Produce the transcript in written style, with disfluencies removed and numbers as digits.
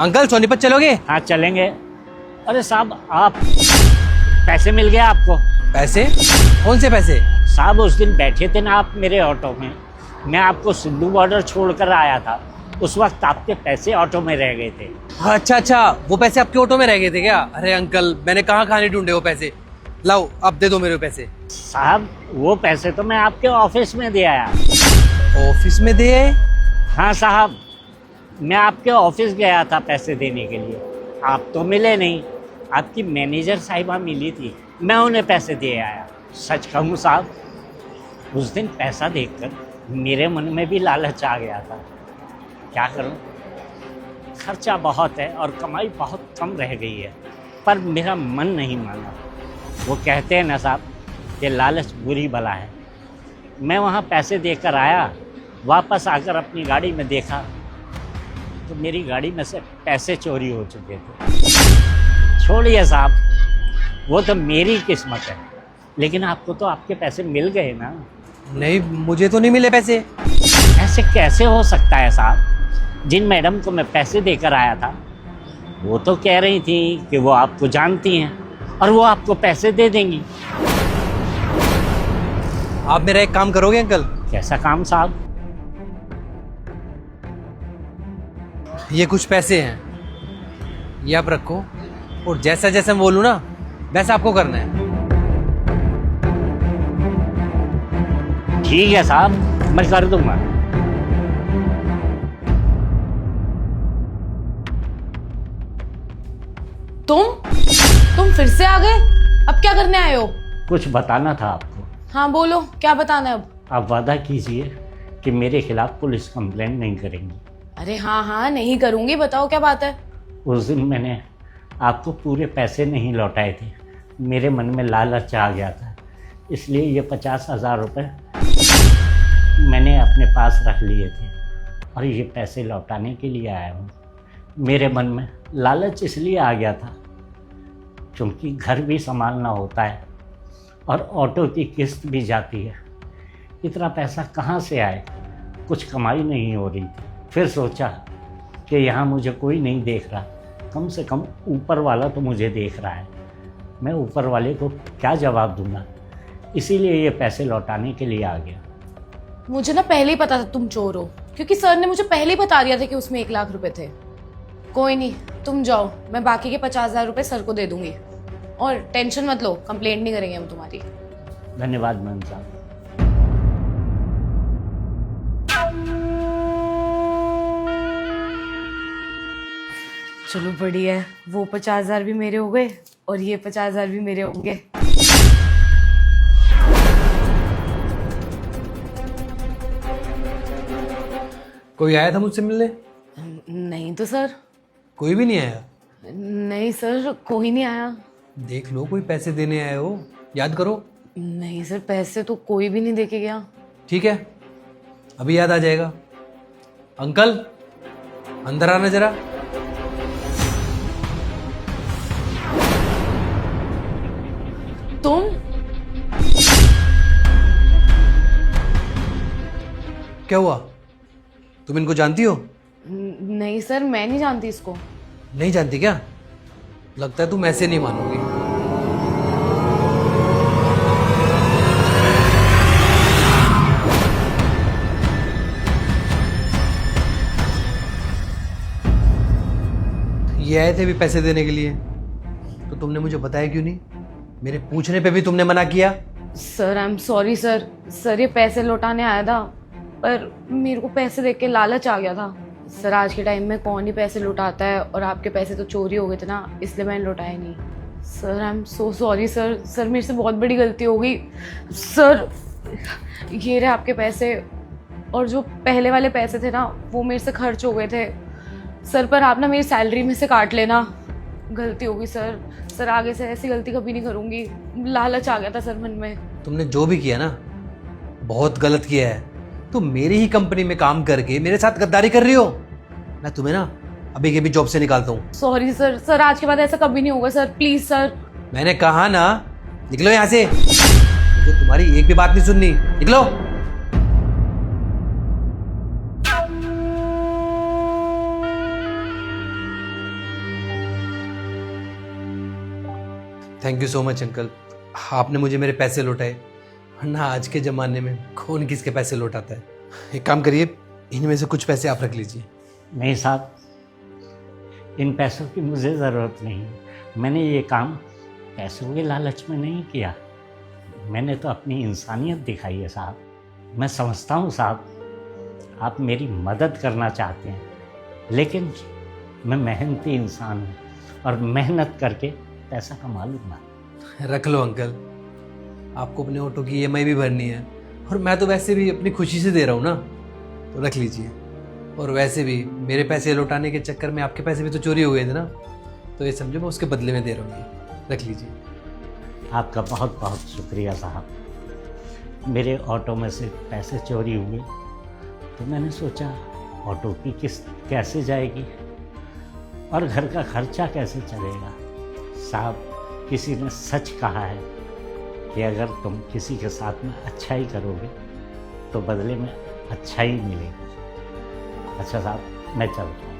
Uncle Sonipat चलोगे? हाँ चलेंगे। अरे साहब आप पैसे मिल गए आपको? पैसे? कौन से पैसे? साहब उस दिन बैठे थे ना आप मेरे ऑटो में, मैं आपको सिद्धू बॉर्डर छोड़कर आया था, उस वक्त आपके पैसे ऑटो में रह गए थे। अच्छा अच्छा, वो पैसे आपके ऑटो में रह गए थे क्या? अरे अंकल मैंने कहाँ खाने ढूंढे वो पैसे। लाओ अब दे दो मेरे पैसे। साहब वो पैसे तो मैं आपके ऑफिस में दे आया। ऑफिस में दे आए? हाँ साहब, मैं आपके ऑफिस गया था पैसे देने के लिए, आप तो मिले नहीं। आपकी मैनेजर साहिबा मिली थी, मैं उन्हें पैसे दे आया। सच कहूँ साहब, उस दिन पैसा देखकर मेरे मन में भी लालच आ गया था। क्या करूँ, खर्चा बहुत है और कमाई बहुत कम रह गई है, पर मेरा मन नहीं माना। वो कहते हैं ना साहब कि लालच बुरी बला है। मैं वहाँ पैसे देकर आया, वापस आकर अपनी गाड़ी में देखा तो मेरी गाड़ी में से पैसे चोरी हो चुके थे। छोड़िए साहब, वो तो मेरी किस्मत है, लेकिन आपको तो आपके पैसे मिल गए ना। नहीं, मुझे तो नहीं मिले पैसे। ऐसे कैसे हो सकता है साहब? जिन मैडम को मैं पैसे देकर आया था वो तो कह रही थी कि वो आपको जानती हैं और वो आपको पैसे दे देंगी। आप मेरा एक काम करोगे अंकल? कैसा काम साहब? ये कुछ पैसे हैं, ये आप रखो और जैसा जैसा मैं बोलूँ ना वैसा आपको करना है। ठीक है साहब, मैं कर दूंगा। तुम फिर से आ गए? अब क्या करने आए हो? कुछ बताना था आपको। हाँ बोलो, क्या बताना है अब? आप वादा कीजिए कि मेरे खिलाफ पुलिस कंप्लेंट नहीं करेंगी। अरे हाँ हाँ नहीं करूंगी, बताओ क्या बात है? उस दिन मैंने आपको पूरे पैसे नहीं लौटाए थे, मेरे मन में लालच आ गया था, इसलिए ये 50,000 रुपये मैंने अपने पास रख लिए थे और ये पैसे लौटाने के लिए आया हूँ। मेरे मन में लालच इसलिए आ गया था क्योंकि घर भी संभालना होता है और ऑटो की किस्त भी जाती है। इतना पैसा कहाँ से आए, कुछ कमाई नहीं हो रही थी। फिर सोचा कि यहाँ मुझे कोई नहीं देख रहा, कम से कम ऊपर वाला तो मुझे देख रहा है, मैं ऊपर वाले को क्या जवाब दूंगा, इसीलिए ये पैसे लौटाने के लिए आ गया। मुझे ना पहले ही पता था तुम चोर हो, क्योंकि सर ने मुझे पहले ही बता दिया था कि उसमें 1 लाख रुपए थे। कोई नहीं, तुम जाओ, मैं बाकी के 50,000 रुपए सर को दे दूंगी और टेंशन मत लो, कंप्लेंट नहीं करेंगे हम तुम्हारी। धन्यवाद मैम साहब। चलो बढ़िया है, वो 50,000 भी मेरे हो गए और ये 50,000 भी मेरे होंगे। कोई आया था मुझसे मिलने? नहीं तो सर। कोई भी नहीं आया? नहीं सर, कोई नहीं आया। देख लो, कोई पैसे देने आए हो, याद करो। नहीं सर, पैसे तो कोई भी नहीं देके गया। ठीक है, अभी याद आ जाएगा। अंकल अंदर आना जरा। तुम? क्या हुआ, तुम इनको जानती हो? नहीं सर, मैं नहीं जानती इसको। नहीं जानती क्या? लगता है तुम ऐसे नहीं मानोगी। ये आए थे भी पैसे देने के लिए, तो तुमने मुझे बताया क्यों नहीं? मेरे पूछने पे भी तुमने मना किया। Sir I am sorry sir. Sir ये पैसे लौटाने आया था, पर मेरे को पैसे देख के लालच आ गया था। सर आज के टाइम में कौन ही पैसे लौटाता है, और आपके पैसे तो चोरी हो गए थे ना, इसलिए मैंने लौटाए नहीं। Sir I am so sorry sir. Sir मेरे से बहुत बड़ी गलती हो गई सर। ये रहे आपके पैसे, और जो पहले वाले पैसे थे ना वो मेरे से खर्च हो गए थे सर, पर आप ना मेरी सैलरी में से काट लेना। गलती होगी सर। सर आगे से ऐसी गलती कभी नहीं करूँगी। लालच आ गया था सर मन में। तुमने जो भी किया ना बहुत गलत किया है। तुम मेरी ही कंपनी में काम करके मेरे साथ गद्दारी कर रही हो। मैं तुम्हें ना अभी के भी जॉब से निकालता हूँ। Sorry sir. सर आज के बाद ऐसा कभी नहीं होगा सर, प्लीज सर। मैंने कहा ना, निकलो यहाँ से, मुझे तुम्हारी एक भी बात नहीं सुननी, निकलो। Thank you so much uncle, आपने मुझे मेरे पैसे लौटाए, वरना आज के ज़माने में कौन किसके पैसे लौटाता है। एक काम करिए, इनमें से कुछ पैसे आप रख लीजिए। नहीं साहब, इन पैसों की मुझे ज़रूरत नहीं। मैंने ये काम पैसों के लालच में नहीं किया, मैंने तो अपनी इंसानियत दिखाई है साहब। मैं समझता हूँ साहब, आप मेरी मदद करना चाहते हैं, लेकिन मैं मेहनती इंसान हूँ और मेहनत करके पैसा कमा लूँगा। रख लो अंकल, आपको अपने ऑटो की EMI भी भरनी है, और मैं तो वैसे भी अपनी खुशी से दे रहा हूँ ना, तो रख लीजिए। और वैसे भी मेरे पैसे लौटाने के चक्कर में आपके पैसे भी तो चोरी हो गए थे ना, तो ये समझो मैं उसके बदले में दे रहा हूँ, ये रख लीजिए। आपका बहुत बहुत शुक्रिया साहब। मेरे ऑटो में से पैसे चोरी हुए तो मैंने सोचा ऑटो की किस्त कैसे जाएगी और घर का खर्चा कैसे चलेगा। साहब, किसी ने सच कहा है कि अगर तुम किसी के साथ में अच्छा ही करोगे तो बदले में अच्छा ही मिलेगा। अच्छा साहब, मैं चलता हूँ।